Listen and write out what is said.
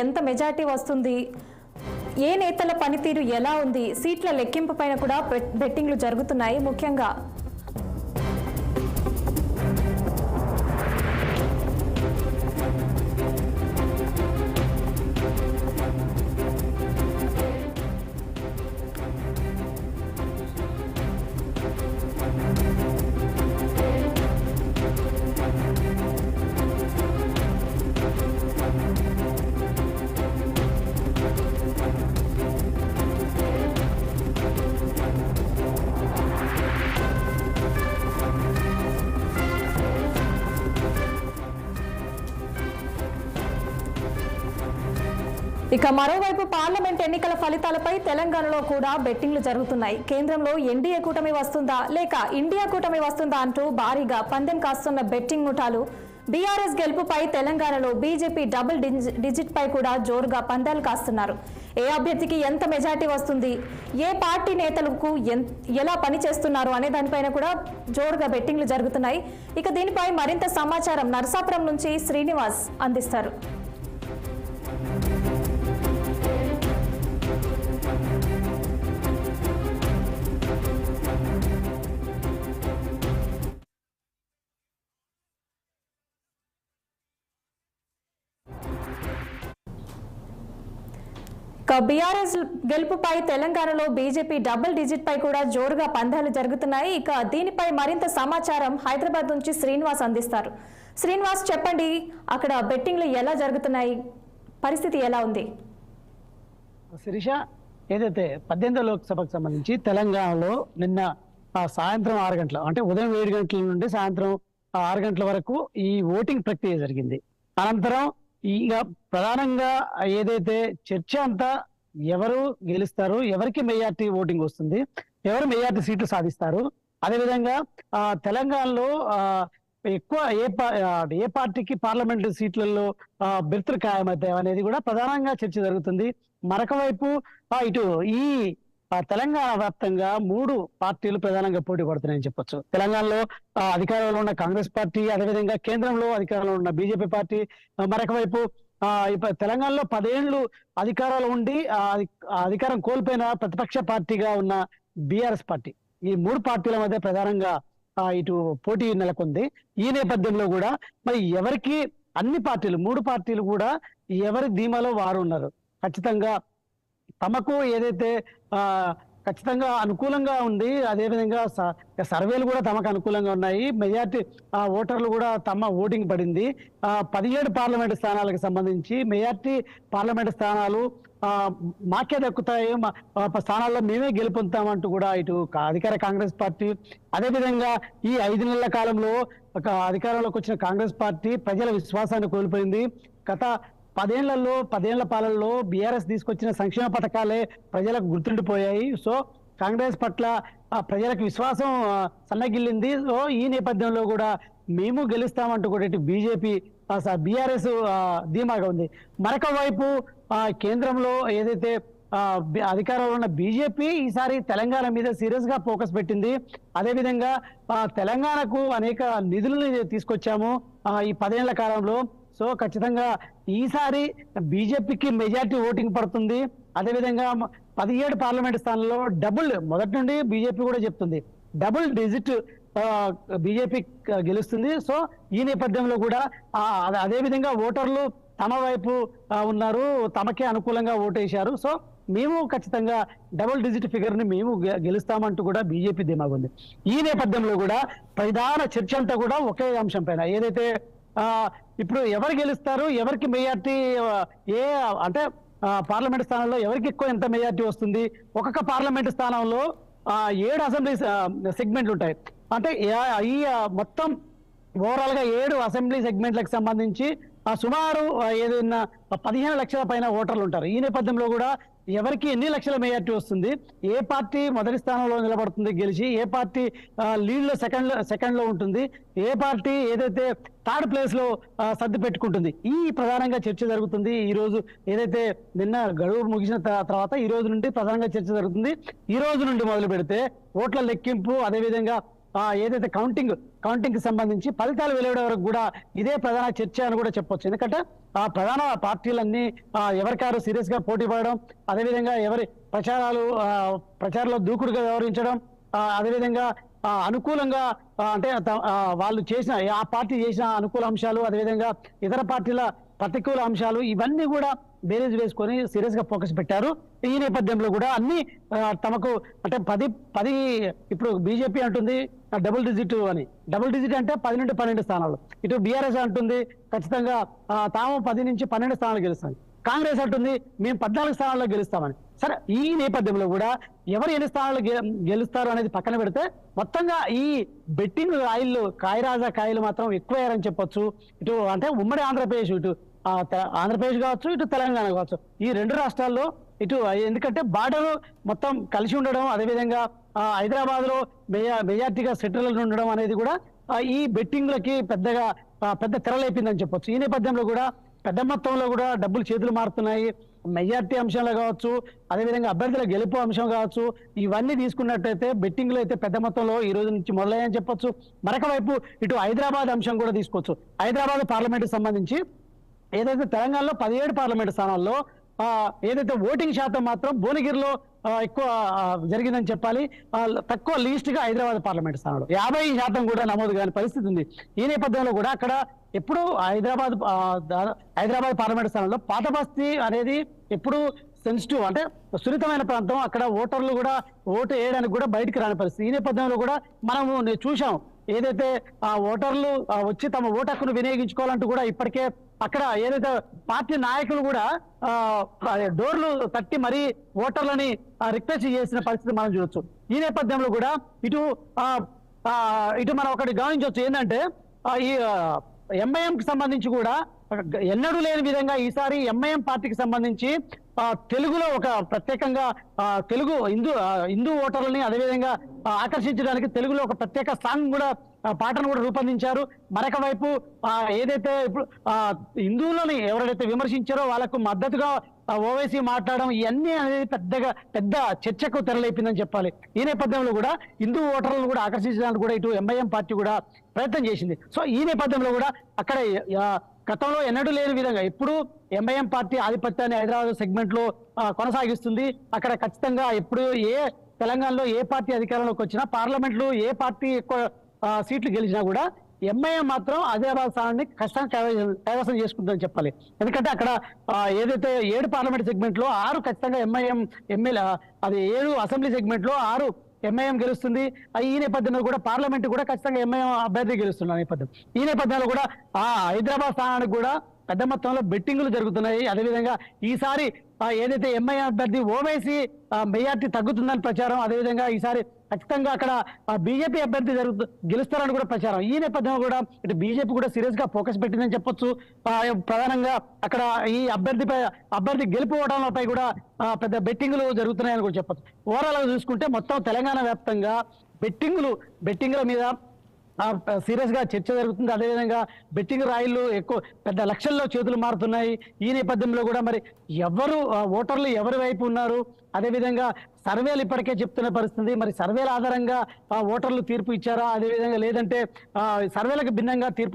ఎంత మెజారిటీ వస్తుంది, ఏ నేతల పనితీరు ఎలా ఉంది, సీట్ల లెక్కింపు పైన కూడా బెట్టింగ్లు జరుగుతున్నాయి. ముఖ్యంగా ఇక మరోవైపు పార్లమెంట్ ఎన్నికల ఫలితాలపై తెలంగాణలో కూడా బెట్టింగ్లు జరుగుతున్నాయి. కేంద్రంలో ఎన్డీఏ కూటమి వస్తుందా లేక ఇండియా కూటమి వస్తుందా అంటూ భారీగా పందెం కాస్తున్న బెట్టింగ్ ముఠాలు బీఆర్ఎస్ గెలుపుపై తెలంగాణలో బీజేపీ డబుల్ డిజిట్ పై కూడా జోరుగా పందాలు కాస్తున్నారు. ఏ అభ్యర్థికి ఎంత మెజార్టీ వస్తుంది, ఏ పార్టీ నేతలకు ఎలా పనిచేస్తున్నారు అనే దానిపైన కూడా జోరుగా బెట్టింగ్లు జరుగుతున్నాయి. ఇక దీనిపై మరింత సమాచారం నరసాపురం నుంచి శ్రీనివాస్ అందిస్తారు. బీఆర్ఎస్ గెలుపుపై తెలంగాణలో బీజేపీ డబుల్ డిజిట్ పై కూడా జోరుగా పందాలు జరుగుతున్నాయి. ఇక దీనిపై మరింత సమాచారం హైదరాబాద్ నుంచి శ్రీనివాస్ అందిస్తారు. శ్రీనివాస్, చెప్పండి, అక్కడ బెట్టింగ్లు ఎలా జరుగుతున్నాయి, పరిస్థితి ఎలా ఉంది? శిరీష, ఏదైతే 18వ లోక్సభకు సంబంధించి తెలంగాణలో నిన్న సాయంత్రం 6 గంటల అంటే ఉదయం 7 గంటల నుండి సాయంత్రం 6 గంటల వరకు ఈ ఓటింగ్ ప్రక్రియ జరిగింది. అనంతరం ఇక ప్రధానంగా ఏదైతే చర్చ అంతా ఎవరు గెలుస్తారు, ఎవరికి మెజార్టీ ఓటింగ్ వస్తుంది, ఎవరు మెజార్టీ సీట్లు సాధిస్తారు, అదేవిధంగా తెలంగాణలో ఎక్కువ ఏ పార్టీకి పార్లమెంటు సీట్లలో బెర్తులు ఖాయమవుతాయి అనేది కూడా ప్రధానంగా చర్చ జరుగుతుంది. మరొక వైపు ఇటు ఈ తెలంగాణ వ్యాప్తంగా 3 పార్టీలు ప్రధానంగా పోటీ పడుతున్నాయని చెప్పొచ్చు. తెలంగాణలో అధికారంలో ఉన్న కాంగ్రెస్ పార్టీ, అదేవిధంగా కేంద్రంలో అధికారంలో ఉన్న బీజేపీ పార్టీ, మరొక వైపు తెలంగాణలో 10 ఏళ్లు అధికారాలు ఉండి అధికారం కోల్పోయిన ప్రతిపక్ష పార్టీగా ఉన్న బీఆర్ఎస్ పార్టీ. ఈ 3 పార్టీల మధ్య ప్రధానంగా ఇటు పోటీ నెలకొంది. ఈ నేపథ్యంలో కూడా మరి ఎవరికి అన్ని పార్టీలు 3 పార్టీలు కూడా ఎవరి ధీమాలో వారు ఉన్నారు. ఖచ్చితంగా తమకు ఏదైతే ఖచ్చితంగా అనుకూలంగా ఉంది, అదేవిధంగా సర్వేలు కూడా తమకు అనుకూలంగా ఉన్నాయి, మెజార్టీ ఓటర్లు కూడా తమ ఓటింగ్ పడింది. 17 పార్లమెంటు స్థానాలకు సంబంధించి మెజార్టీ పార్లమెంటు స్థానాలు మాకే దక్కుతాయి, స్థానాల్లో మేమే గెలుపొందుతామంటూ కూడా ఇటు అధికార కాంగ్రెస్ పార్టీ, అదేవిధంగా ఈ 5 నెలల కాలంలో అధికారంలోకి వచ్చిన కాంగ్రెస్ పార్టీ ప్రజల విశ్వాసాన్ని కోల్పోయింది. గత 10 ఏళ్ల పాలనలో బీఆర్ఎస్ తీసుకొచ్చిన సంక్షేమ పథకాలే ప్రజలకు గుర్తుండిపోయాయి. సో కాంగ్రెస్ పట్ల ప్రజలకు విశ్వాసం సన్నగిల్లింది. సో ఈ నేపథ్యంలో కూడా మేము గెలుస్తామంటూ కూడా ఇటు బీజేపీ బీఆర్ఎస్ ధీమాగా ఉంది. మరొక వైపు కేంద్రంలో ఏదైతే అధికారంలో ఉన్న బీజేపీ ఈసారి తెలంగాణ మీద సీరియస్ గా ఫోకస్ పెట్టింది. అదేవిధంగా తెలంగాణకు అనేక నిధులను తీసుకొచ్చాము ఈ 10 ఏళ్ల కాలంలో. సో ఖచ్చితంగా ఈసారి బీజేపీకి మెజార్టీ ఓటింగ్ పడుతుంది. అదేవిధంగా 17 పార్లమెంట్ స్థానాల్లో మొదటి నుండి బీజేపీ కూడా చెప్తుంది డబుల్ డిజిట్ బీజేపీ గెలుస్తుంది. సో ఈ నేపథ్యంలో కూడా అదేవిధంగా ఓటర్లు తమ వైపు ఉన్నారు, తమకే అనుకూలంగా ఓటేశారు. సో మేము ఖచ్చితంగా డబుల్ డిజిట్ ఫిగర్ ని మేము గెలుస్తామంటూ కూడా బీజేపీ ధీమాగా ఉంది. ఈ నేపథ్యంలో కూడా ప్రధాన చర్చ అంతా కూడా ఒకే అంశం పైన, ఏదైతే ఇప్పుడు ఎవరు గెలుస్తారు, ఎవరికి మెజార్టీ, అంటే పార్లమెంట్ స్థానంలో ఎవరికి ఎక్కువ ఎంత మెజార్టీ వస్తుంది. ఒక్కొక్క పార్లమెంట్ స్థానంలో 7 అసెంబ్లీ సెగ్మెంట్లు ఉంటాయి. అంటే ఈ మొత్తం ఓవరాల్ గా 7 అసెంబ్లీ సెగ్మెంట్లకు సంబంధించి సుమారు ఏదైనా 15 లక్షల పైన ఓటర్లు ఉంటారు. ఈ నేపథ్యంలో కూడా ఎవరికి ఎన్ని లక్షల మెజార్టీ వస్తుంది, ఏ పార్టీ మొదటి స్థానంలో నిలబడుతుంది గెలిచి, ఏ పార్టీ లీడ్ లో సెకండ్ లో ఉంటుంది, ఏ పార్టీ ఏదైతే థర్డ్ ప్లేస్ లో సర్ది పెట్టుకుంటుంది, ఈ ప్రధానంగా చర్చ జరుగుతుంది. ఈ రోజు ఏదైతే నిన్న గడువు ముగిసిన తర్వాత ఈ రోజు నుండి ప్రధానంగా చర్చ జరుగుతుంది. ఈ రోజు నుండి మొదలు పెడితే ఓట్ల లెక్కింపు, అదేవిధంగా ఏదైతే కౌంటింగ్ కి సంబంధించి ఫలితాలు వెలువడే వరకు కూడా ఇదే ప్రధాన చర్చ అని కూడా చెప్పొచ్చు. ఎందుకంటే ఆ ప్రధాన పార్టీలన్నీ ఎవరికారు సీరియస్ గా పోటీ పడడం, అదేవిధంగా ఎవరి ప్రచారంలో దూకుడుగా వ్యవహరించడం, అదేవిధంగా అనుకూలంగా అంటే వాళ్ళు చేసిన ఆ పార్టీ చేసిన అనుకూల అంశాలు, అదేవిధంగా ఇతర పార్టీల ప్రతికూల అంశాలు, ఇవన్నీ కూడా బేరీజ్ వేసుకొని సీరియస్ గా ఫోకస్ పెట్టారు. ఈ నేపథ్యంలో కూడా అన్ని తమకు అంటే 10 ఇప్పుడు బీజేపీ అంటుంది డబుల్ డిజిట్ అని. డబుల్ డిజిట్ అంటే 10 నుండి 12 స్థానాలు. ఇటు బీఆర్ఎస్ అంటుంది ఖచ్చితంగా తాము 10 నుంచి 12 స్థానాలు గెలుస్తాం. కాంగ్రెస్ అంటుంది మేము 14 స్థానాల్లో గెలుస్తామని. సరే, ఈ నేపథ్యంలో కూడా ఎవరు ఎన్ని స్థానాలు గెలుస్తారు అనేది పక్కన పెడితే మొత్తంగా ఈ బెట్టింగ్ రాయిల్లో కాయరాజా కాయలు మాత్రం ఎక్కువయ్యారని చెప్పొచ్చు. ఇటు అంటే ఉమ్మడి ఆంధ్రప్రదేశ్, ఇటు ఆంధ్రప్రదేశ్ కావచ్చు, ఇటు తెలంగాణ కావచ్చు, ఈ 2 రాష్ట్రాల్లో ఇటు ఎందుకంటే బార్డర్ మొత్తం కలిసి ఉండడం, అదేవిధంగా హైదరాబాద్ లో మెజార్టీగా సెటిల్ ఉండడం అనేది కూడా ఈ బెట్టింగ్లకి పెద్ద తెరలేపిందని చెప్పొచ్చు. ఈ నేపథ్యంలో కూడా పెద్ద మొత్తంలో కూడా డబ్బులు చేతులు మారుతున్నాయి. మెజార్టీ అంశంలో కావచ్చు, అదేవిధంగా అభ్యర్థుల గెలుపు అంశం కావచ్చు, ఇవన్నీ తీసుకున్నట్టయితే బెట్టింగ్లు అయితే పెద్ద మొత్తంలో ఈ రోజు నుంచి మొదలయ్యని చెప్పొచ్చు. మరొక వైపు ఇటు హైదరాబాద్ అంశం కూడా తీసుకోవచ్చు. హైదరాబాద్ పార్లమెంట్ సంబంధించి ఏదైతే తెలంగాణలో 17 పార్లమెంట్ స్థానాల్లో ఏదైతే ఓటింగ్ శాతం మాత్రం భువనగిరిలో ఎక్కువ జరిగిందని చెప్పాలి. తక్కువ లీస్ట్ గా హైదరాబాద్ పార్లమెంట్ స్థానాలు 50% కూడా నమోదు కాని పరిస్థితి ఉంది. ఈ నేపథ్యంలో కూడా అక్కడ ఎప్పుడు హైదరాబాద్ పార్లమెంట్ స్థానంలో పాత బస్తీ అనేది ఎప్పుడు సెన్సిటివ్ అంటే సున్నితమైన ప్రాంతం. అక్కడ ఓటర్లు కూడా ఓటు వేయడానికి కూడా బయటికి రాని పరిస్థితి. ఈ నేపథ్యంలో కూడా మనము చూసాం, ఏదైతే ఆ ఓటర్లు వచ్చి తమ ఓటు హక్కును వినియోగించుకోవాలంటూ కూడా ఇప్పటికే అక్కడ ఏదైతే పార్టీ నాయకులు కూడా డోర్లు తట్టి మరీ ఓటర్లని రిక్వెస్ట్ చేసిన పరిస్థితి మనం చూడొచ్చు. ఈ నేపథ్యంలో కూడా ఇటు మనం ఒకటి గమనించవచ్చు, ఏంటంటే ఈ ఎంఐఎం కి సంబంధించి కూడా ఎన్నడూ లేని విధంగా ఈసారి ఎంఐఎం పార్టీకి సంబంధించి తెలుగులో ఒక ప్రత్యేకంగా తెలుగు హిందూ ఓటర్లని అదేవిధంగా ఆకర్షించడానికి తెలుగులో ఒక ప్రత్యేక సాంగ్ కూడా పాటను కూడా రూపొందించారు. మరొక వైపు ఏదైతే ఇప్పుడు హిందువులని ఎవరైతే విమర్శించారో వాళ్ళకు మద్దతుగా ఓవైసీ మాట్లాడడం, ఇవన్నీ అనేది పెద్ద చర్చకు తెరలేపిందని చెప్పాలి. ఈ నేపథ్యంలో కూడా హిందూ ఓటర్లను కూడా ఆకర్షించడానికి కూడా ఇటు ఎంఐఎం పార్టీ కూడా ప్రయత్నం చేసింది. సో ఈ నేపథ్యంలో కూడా అక్కడ గతంలో ఎన్నడూ లేని విధంగా ఇప్పుడు ఎంఐఎం పార్టీ ఆధిపత్యాన్ని హైదరాబాద్ సెగ్మెంట్ లో కొనసాగిస్తుంది. అక్కడ ఖచ్చితంగా ఎప్పుడు తెలంగాణలో ఏ పార్టీ అధికారంలోకి వచ్చినా, పార్లమెంట్ లో ఏ పార్టీ ఎక్కువ సీట్లు గెలిచినా కూడా ఎంఐఎం మాత్రం హైదరాబాద్ స్థానాన్ని ఖచ్చితంగా కైవసం చేసుకుంటుందని చెప్పాలి. ఎందుకంటే అక్కడ ఏదైతే 7 పార్లమెంట్ సెగ్మెంట్ లో 6 ఖచ్చితంగా ఎంఐఎం ఎమ్మెల్యే, అది 7 అసెంబ్లీ సెగ్మెంట్ లో 6 ఎంఐఎం గెలుస్తుంది. ఈ నేపథ్యంలో కూడా పార్లమెంట్ కూడా ఖచ్చితంగా ఎంఐఎం అభ్యర్థి గెలుస్తున్న నేపథ్యం. ఈ నేపథ్యంలో కూడా హైదరాబాద్ స్థానానికి కూడా పెద్ద మొత్తంలో బెట్టింగ్లు జరుగుతున్నాయి. అదేవిధంగా ఈసారి ఏదైతే ఎంఐఎం అభ్యర్థి ఓవైసీ మెజార్టీ తగ్గుతుందని ప్రచారం, అదేవిధంగా ఈసారి ఖచ్చితంగా అక్కడ బీజేపీ అభ్యర్థి గెలుస్తారని కూడా ప్రచారం. ఈ నేపథ్యంలో కూడా ఇటు బీజేపీ కూడా సీరియస్ గా ఫోకస్ పెట్టిందని చెప్పొచ్చు. ప్రధానంగా అక్కడ ఈ అభ్యర్థి గెలుపుకోవడంపై కూడా పెద్ద బెట్టింగ్లు జరుగుతున్నాయని కూడా చెప్పొచ్చు. ఓవరాల్ గా చూసుకుంటే మొత్తం తెలంగాణ వ్యాప్తంగా బెట్టింగ్ల మీద సీరియస్ గా చర్చ జరుగుతుంది. అదేవిధంగా బెట్టింగ్ రాయిలు ఎక్కువ పెద్ద లక్షల్లో చేతులు మారుతున్నాయి. ఈ నేపథ్యంలో కూడా మరి ఓటర్లు ఎవరి వైపు ఉన్నారు, అదేవిధంగా సర్వేలు ఇప్పటికే చెప్తున్న పరిస్థితి. మరి సర్వేల ఆధారంగా ఓటర్లు తీర్పు ఇచ్చారా, అదేవిధంగా లేదంటే సర్వేలకు భిన్నంగా తీర్పు